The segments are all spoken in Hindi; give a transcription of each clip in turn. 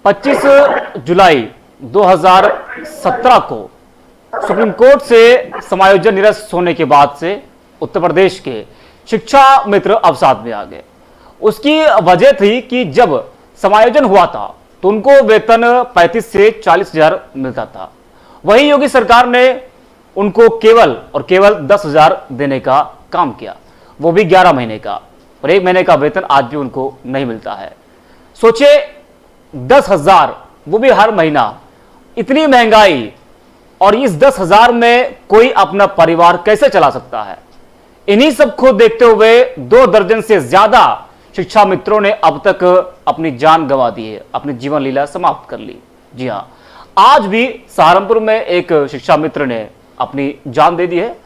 25 जुलाई 2017 को सुप्रीम कोर्ट से समायोजन निरस्त होने के बाद से उत्तर प्रदेश के शिक्षा मित्र अवसाद में आ गए। उसकी वजह थी कि जब समायोजन हुआ था तो उनको वेतन 35 से 40 हजार मिलता था। वहीं योगी सरकार ने उनको केवल और केवल 10 हजार देने का काम किया, वो भी 11 महीने का, और 1 महीने का वेतन आज भी उनको नहीं मिलता है। सोचे 10 हजार, वो भी हर महीना, इतनी महंगाई, और इस 10 हजार में कोई अपना परिवार कैसे चला सकता है? इन्हीं सब को देखते हुए 2 दर्जन से ज्यादा शिक्षा मित्रों ने अब तक अपनी जान गंवा दी है, अपनी जीवन लीला समाप्त कर ली। जी हां, आज भी सहारनपुर में एक शिक्षा मित्र ने अपनी जान दे दी है।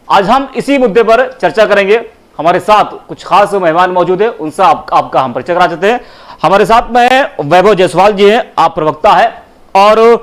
आज हम इसी मुद्दे पर चर्चा करेंगे। हमारे साथ कुछ खास मेहमान मौजूद है, उनसे आपका हम परिचय करा देते हैं। हमारे साथ में वैभव जायसवाल जी हैं, आप प्रवक्ता है, और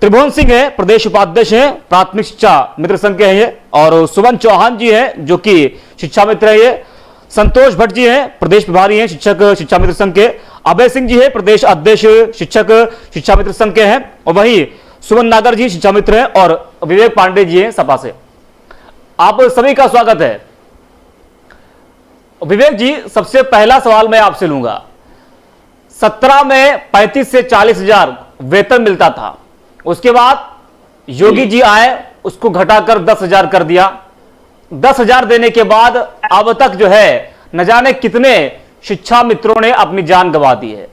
त्रिभुवन सिंह है, प्रदेश उपाध्यक्ष हैं, प्राथमिक शिक्षा मित्र संघ के हैं ये, और सुमन चौहान जी हैं जो कि शिक्षा मित्र है ये, संतोष भट्ट जी हैं, प्रदेश प्रभारी हैं शिक्षक शिक्षा मित्र संघ के, अभय सिंह जी हैं, प्रदेश अध्यक्ष शिक्षक शिक्षा मित्र संघ के हैं, और वही सुमन नागर जी शिक्षा मित्र हैं, और विवेक पांडे जी हैं सपा से। आप सभी का स्वागत है। विवेक जी, सबसे पहला सवाल मैं आपसे लूंगा। 17 में 35 से 40 हजार वेतन मिलता था, उसके बाद योगी जी आए, उसको घटाकर 10 हजार कर दिया। 10 हजार देने के बाद अब तक जो है न जाने कितने शिक्षा मित्रों ने अपनी जान गंवा दी है।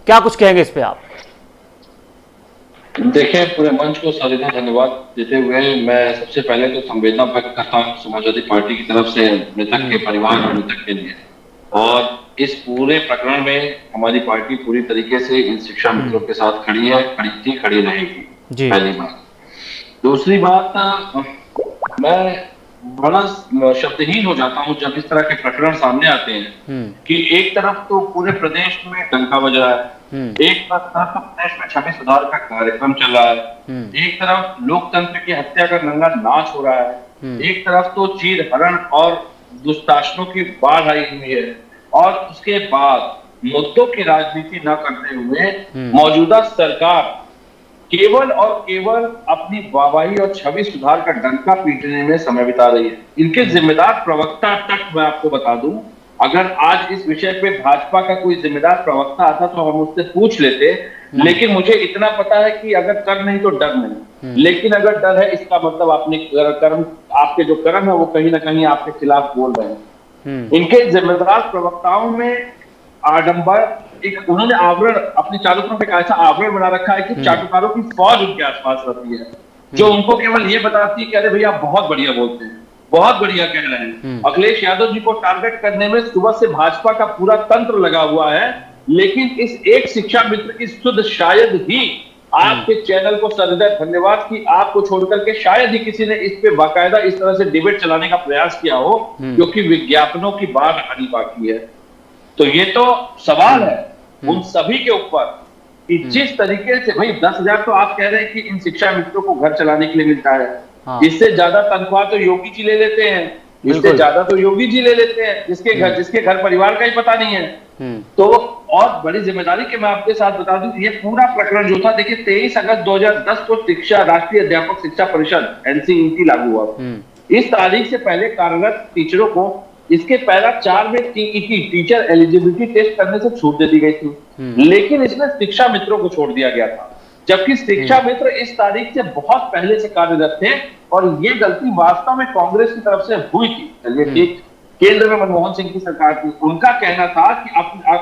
क्या कुछ कहेंगे इस पे आप? देखें, पूरे मंच को सराहनीय धन्यवाद देते हुए मैं सबसे पहले तो संवेदना व्यक्त करता हूं समाजवादी पार्टी की तरफ से मृतक के परिवार और मृतक के लिए। और इस पूरे प्रकरण में हमारी पार्टी पूरी तरीके से इन शिक्षा मित्रों के साथ खड़ी है, खड़ी थी, खड़ी रहेगी। पहली बात। दूसरी बात, मैं बड़ा शब्दहीन हो जाता हूं जब इस तरह के प्रकरण सामने आते हैं कि एक तरफ तो पूरे प्रदेश में डंका बज रहा है, एक तरफ तो प्रदेश में छवि सुधार का कार्यक्रम चल रहा है, एक तरफ लोकतंत्र की हत्या का नंगा नाच हो रहा है, एक तरफ तो चीर हरण और दुष्टाशनों की बाढ़ आई हुई है, और उसके बाद मुद्दों की राजनीति न करते हुए मौजूदा सरकार केवल और केवल अपनी वाहवाही और छवि सुधार का डंका पीटने में समय बिता रही है। इनके जिम्मेदार प्रवक्ता तक मैं आपको बता दूं, अगर आज इस विषय पे भाजपा का कोई जिम्मेदार प्रवक्ता आता तो हम उससे पूछ लेते, लेकिन मुझे इतना पता है कि अगर कर नहीं तो डर नहीं। लेकिन अगर डर है, इसका मतलब आपके जो कर्म है वो कहीं ना कहीं आपके खिलाफ बोल रहे हैं। इनके जिम्मेदार प्रवक्ताओं में आडंबर, एक उन्होंने आवरण अपनी चारों तरफ एक ऐसा आवरण बना रखा है कि चाटुकारों की फौज उनके आसपास रहती है, जो उनको केवल ये बताती है कि अरे भैया बहुत बढ़िया बोलते हैं, बहुत बढ़िया कह रहे हैं। अखिलेश यादव जी को टारगेट करने में सुबह से भाजपा का पूरा तंत्र लगा हुआ है, लेकिन इस एक शिक्षा मित्र की सुध शायद ही आपके चैनल को सदैव धन्यवाद कि आपको छोड़कर के शायद ही किसी ने इस पे बाकायदा इस तरह से डिबेट चलाने का प्रयास किया हो, क्योंकि विज्ञापनों की बाढ़ आनी बाकी है। तो ये तो सवाल है उन सभी के ऊपर कि जिस तरीके से, भाई 10 हजार तो आप कह रहे हैं कि इन शिक्षा मित्रों को घर चलाने के लिए मिलता है, इससे ज्यादा तनख्वाह तो योगी जी ले लेते हैं, इससे ज्यादा तो योगी जी ले लेते हैं, जिसके घर परिवार का ही पता नहीं है। तो और बड़ी जिम्मेदारी के मैं आपके साथ बता दूं, ये पूरा प्रकरण जो था, देखिए 23 अगस्त 2010 को राष्ट्रीय अध्यापक शिक्षा परिषद NCET लागू हुआ। इस तारीख से पहले कार्यरत टीचरों को इसके पहला 4 में TET टीचर एलिजिबिलिटी टेस्ट करने से छूट दे दी गई थी, लेकिन इसमें शिक्षा मित्रों को छोड़ दिया गया था, जबकि शिक्षा मित्र इस तारीख से बहुत पहले से कार्यरत थे। और ये गलती वास्तव में कांग्रेस की तरफ से हुई थी। चलिए ठीक, केंद्र में मनमोहन सिंह की सरकार थी, उनका कहना था कि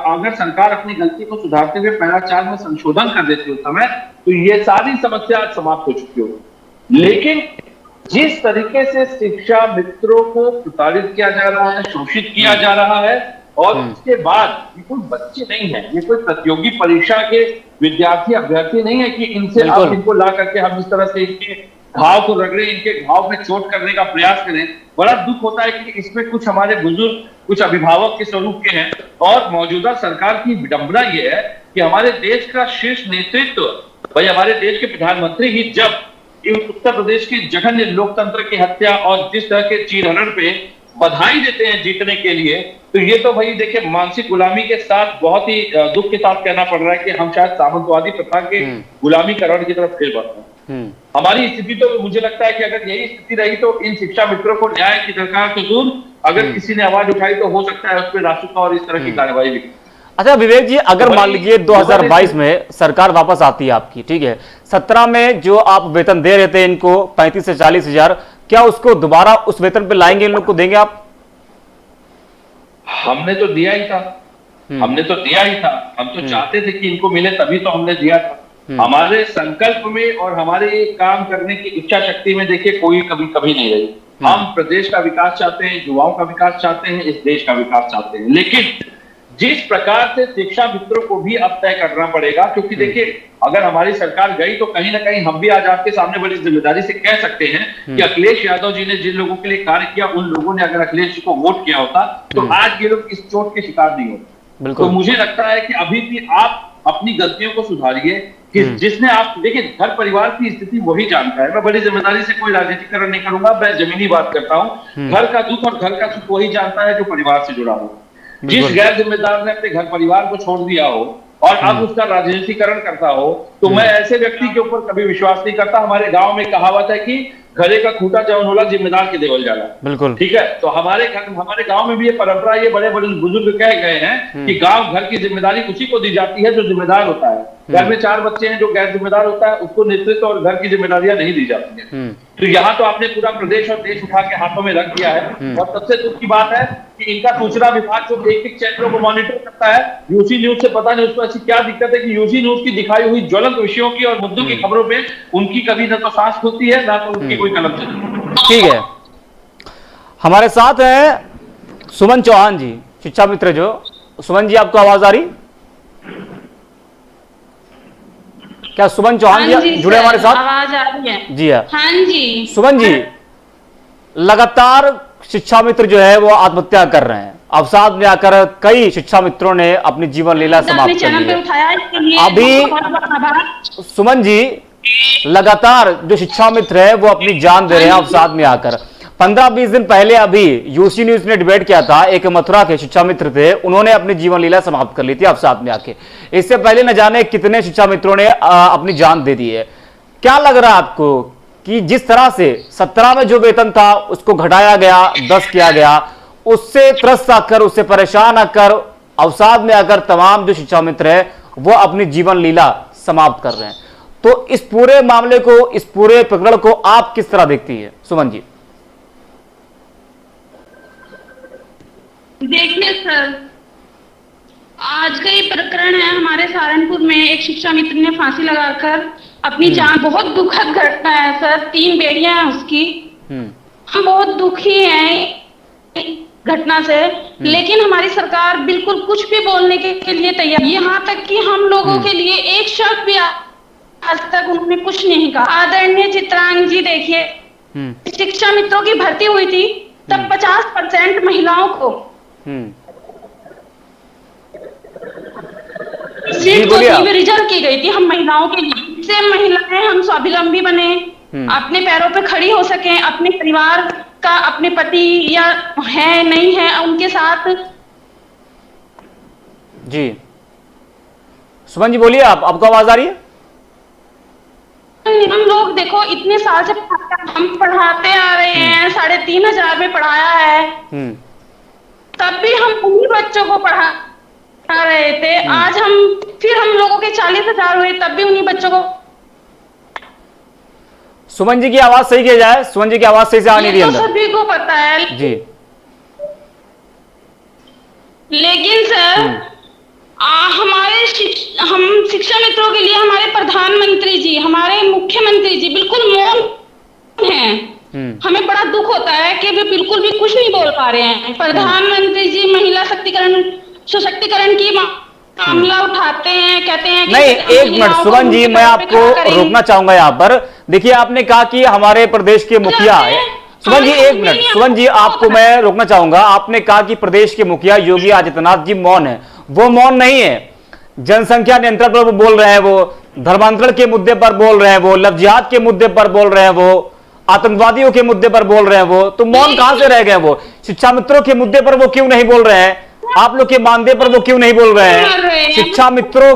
अगर सरकार अपनी गलती को सुधारते हुए पहला 4 में संशोधन कर देती उस समय, तो ये सारी समस्या समाप्त हो चुकी होगी। लेकिन जिस तरीके से शिक्षा मित्रों को प्रताड़ित किया जा रहा है, शोषित किया जा रहा है, और उसके बाद ये कोई बच्चे नहीं है, ये कोई प्रतियोगी परीक्षा के विद्यार्थी अभ्यर्थी नहीं है कि इनसे आप इनको ला करके हम इस तरह से इनके घाव को रगड़े, इनके घाव में चोट करने का प्रयास करें। बड़ा दुख होता है कि इसमें कुछ हमारे बुजुर्ग, कुछ अभिभावक के स्वरूप के हैं, और मौजूदा सरकार की विडंबना ये है कि हमारे देश का शीर्ष नेतृत्व, भाई हमारे देश के प्रधानमंत्री ही जब उत्तर प्रदेश की जघन्य लोकतंत्र की हत्या और जिस तरह के चीरहरण पे बधाई देते हैं जीतने के लिए, तो ये तो भाई देखिए मानसिक गुलामी के साथ बहुत ही दुख के साथ कहना पड़ रहा है कि हम शायद सामंतवादी प्रथा के गुलामीकरण की तरफ खेल बढ़ते हैं। हमारी स्थिति तो मुझे लगता है कि अगर यही स्थिति रही तो इन शिक्षा मित्रों को न्याय की दरकार तो दूर, अगर किसी ने आवाज उठाई तो हो सकता है उस पर रासुका और इस तरह की कार्रवाई भी। अच्छा विवेक जी, अगर मान लीजिए 2022 में सरकार वापस आती है आपकी, ठीक है, 17 में जो आप वेतन दे रहे थे इनको 35 से 40 हजार, क्या उसको दोबारा उस वेतन पे लाएंगे, इन लोग को देंगे आप? हमने तो दिया ही था, हमने तो दिया ही था, हम तो चाहते थे कि इनको मिले तभी तो हमने दिया था। हमारे संकल्प में और हमारे काम करने की इच्छा शक्ति में देखिए कोई कभी नहीं रही। हम प्रदेश का विकास चाहते हैं, युवाओं का विकास चाहते हैं, इस देश का विकास चाहते हैं, लेकिन जिस प्रकार से शिक्षा मित्रों को भी अब तय करना पड़ेगा, क्योंकि देखिए अगर हमारी सरकार गई तो कहीं ना कहीं हम भी आज आपके सामने बड़ी जिम्मेदारी से कह सकते हैं कि अखिलेश यादव जी ने जिन लोगों के लिए कार्य किया उन लोगों ने अगर अखिलेश जी को वोट किया होता तो आज ये लोग इस चोट के शिकार नहीं होते। तो मुझे लगता है कि अभी भी आप अपनी गलतियों को सुधारिए कि जिसने आप देखिए घर परिवार की स्थिति वही जानता है। मैं बड़ी जिम्मेदारी से कोई राजनीतिकरण नहीं करूंगा, मैं जमीनी बात करता हूं। घर का दुख और घर का सुख वही जानता है जो परिवार से जुड़ा हो। जिस गैर जिम्मेदार ने अपने घर परिवार को छोड़ दिया हो और अब उसका राजनीतिकरण करता हो, तो मैं ऐसे व्यक्ति के ऊपर कभी विश्वास नहीं करता। हमारे गांव में कहावत है कि घरे का खूंटा जवन होला जिम्मेदार के देवल जाला। बिल्कुल ठीक है। तो हमारे गांव में भी ये परंपरा, ये बड़े बड़े बुजुर्ग कह गए हैं कि गांव घर की जिम्मेदारी उसी को दी जाती है जो जिम्मेदार होता है। घर में 4 बच्चे हैं, जो गैर जिम्मेदार होता है उसको नेतृत्व और घर की जिम्मेदारियां नहीं दी जाती है। तो यहाँ तो आपने पूरा प्रदेश और देश उठा के हाथों में रख दिया है। और सबसे दुख की बात है कि इनका सूचना विभाग जो एक चैनलों को मॉनिटर करता है, यूसी न्यूज से पता नहीं उसको ऐसी क्या दिक्कत है कि यूसी न्यूज की दिखाई हुई ज्वलंत विषयों की और मुद्दों की खबरों पे उनकी कभी न तो सांस खुलती है ना तो उनकी कोई कलम चलती। ठीक है, हमारे साथ है सुमन चौहान जी, शिक्षा मित्र। जो सुमन जी, आपको आवाज आ रही? क्या सुमन चौहान जी जुड़े हमारे साथ? आवाज आ रही है जी हाँ जी। सुमन जी, लगातार शिक्षा मित्र जो है वो आत्महत्या कर रहे हैं। अवसाद में आकर कई शिक्षा मित्रों ने अपनी जीवन लीला समाप्त कर ली है। अभी सुमन जी, लगातार जो शिक्षा मित्र है वो अपनी जान दे रहे हैं अवसाद में आकर। 15-20 दिन पहले अभी यूसी न्यूज ने डिबेट किया था, एक मथुरा के शिक्षा मित्र थे, उन्होंने अपनी जीवन लीला समाप्त कर ली थी अवसाद में आके। इससे पहले न जाने कितने शिक्षा मित्रों ने अपनी जान दे दी है। क्या लग रहा है आपको कि जिस तरह से 17 में जो वेतन था उसको घटाया गया, 10 किया गया, उससे त्रस्त आकर, उससे परेशान आकर, अवसाद में आकर तमाम जो शिक्षा मित्र है वो अपनी जीवन लीला समाप्त कर रहे हैं, तो इस पूरे मामले को, इस पूरे प्रकरण को आप किस तरह देखती है सुमन जी? देखिए सर, आज का ये प्रकरण है हमारे सहारनपुर में। एक शिक्षा मित्र ने फांसी लगाकर अपनी जान, बहुत दुखद घटना है सर। 3 बेटियां हैं उसकी। हम बहुत दुखी हैं घटना से, लेकिन हमारी सरकार बिल्कुल कुछ भी बोलने के लिए तैयार। यहाँ तक कि हम लोगों के लिए एक शब्द भी आज तक उन्होंने कुछ नहीं कहा। आदरणीय चित्रांग जी, देखिए शिक्षा मित्रों की भर्ती हुई थी तब 50% महिलाओं को सीट को रिजर्व की गई थी, हम महिलाओं के लिए। से महिलाएं हम स्वावलंबी बने, अपने पैरों पे खड़ी हो सके, अपने परिवार का, अपने पति या है नहीं है उनके साथ। जी सुमन जी बोलिए, आपको आवाज आ रही है? हम लोग देखो इतने साल से हम पढ़ाते आ रहे हैं, 3500 में पढ़ाया है, तब भी हम उन्हीं बच्चों को पढ़ा रहे थे। आज हम लोगों के 40,000 हुए, तब भी उन्हीं बच्चों को। सुमन जी की आवाज सही किया जाए, सुमन जी की आवाज सही से आ नहीं रही अंदर। सभी को पता है जी, लेकिन सर हम शिक्षा मित्रों के लिए हमारे प्रधानमंत्री जी, हमारे मुख्यमंत्री जी बिल्कुल मौन हैं। हमें बड़ा दुख होता है कि वे बिल्कुल भी कुछ नहीं बोल पा रहे हैं। प्रधानमंत्री जी महिला सशक्तिकरण की मामला उठाते हैं, कहते हैं कि नहीं, एक मिनट सुमन जी, मैं आपको रोकना चाहूंगा यहाँ पर। देखिए, आपने कहा कि हमारे प्रदेश के मुखिया है। सुमन जी एक मिनट, सुमन जी आपको मैं रोकना चाहूंगा। आपने कहा कि प्रदेश के मुखिया योगी आदित्यनाथ जी मौन है। वो मौन नहीं है, जनसंख्या नियंत्रण पर बोल रहे हैं, वो धर्मांतरण के मुद्दे पर बोल रहे हैं, वो लव जिहाद के मुद्दे पर बोल रहे हैं, वो आतंकवादियों के मुद्दे पर बोल रहे हैं, वो तो मौन कहां से रह गए? वो शिक्षा मित्रों के मुद्दे पर वो क्यों नहीं बोल रहे हैं? आप लोग के मानदेय पर वो क्यों नहीं बोल रहे हैं? शिक्षा मित्रों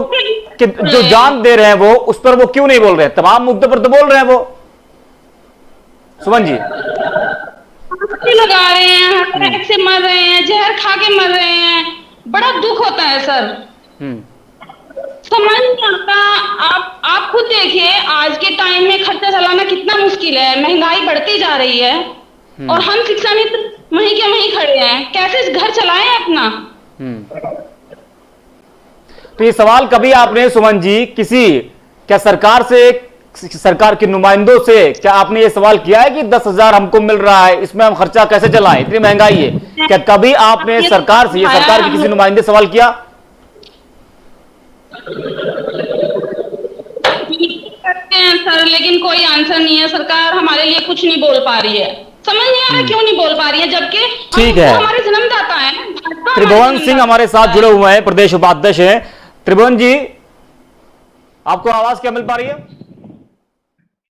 के जो जान दे रहे हैं वो, उस पर वो क्यों नहीं बोल रहे हैं? तमाम मुद्दों पर तो बोल रहे हैं वो। सुमन जी, फांसी लगा रहे हैं, हार्ट अटैक से मर रहे हैं, जहर खा के मर रहे हैं, बड़ा दुख होता है सर। समझ नहीं आता। आप खुद देखिए, आज के टाइम में खर्चा चलाना कितना मुश्किल है, महंगाई बढ़ती जा रही है और हम शिक्षा मित्र वहीं के वहीं खड़े हैं, कैसे घर चलाएं अपना। तो ये सवाल कभी आपने सुमन जी किसी क्या सरकार के नुमाइंदों से क्या आपने ये सवाल किया है कि 10,000 हमको मिल रहा है, इसमें हम खर्चा कैसे चलाएं, इतनी महंगाई है? क्या कभी आपने सरकार से, ये सरकार के किसी नुमाइंदे सवाल किया? करते हैं सर, लेकिन कोई आंसर नहीं है। सरकार हमारे लिए कुछ नहीं बोल पा रही है, समझ नहीं आ रहा क्यों नहीं बोल पा रही है, जबकि ठीक है, हमारे जन्मदाता है। त्रिभुवन सिंह हमारे साथ जुड़े हुए हैं, प्रदेश उपाध्यक्ष हैं। त्रिभुवन जी, आपको आवाज क्या मिल पा रही है?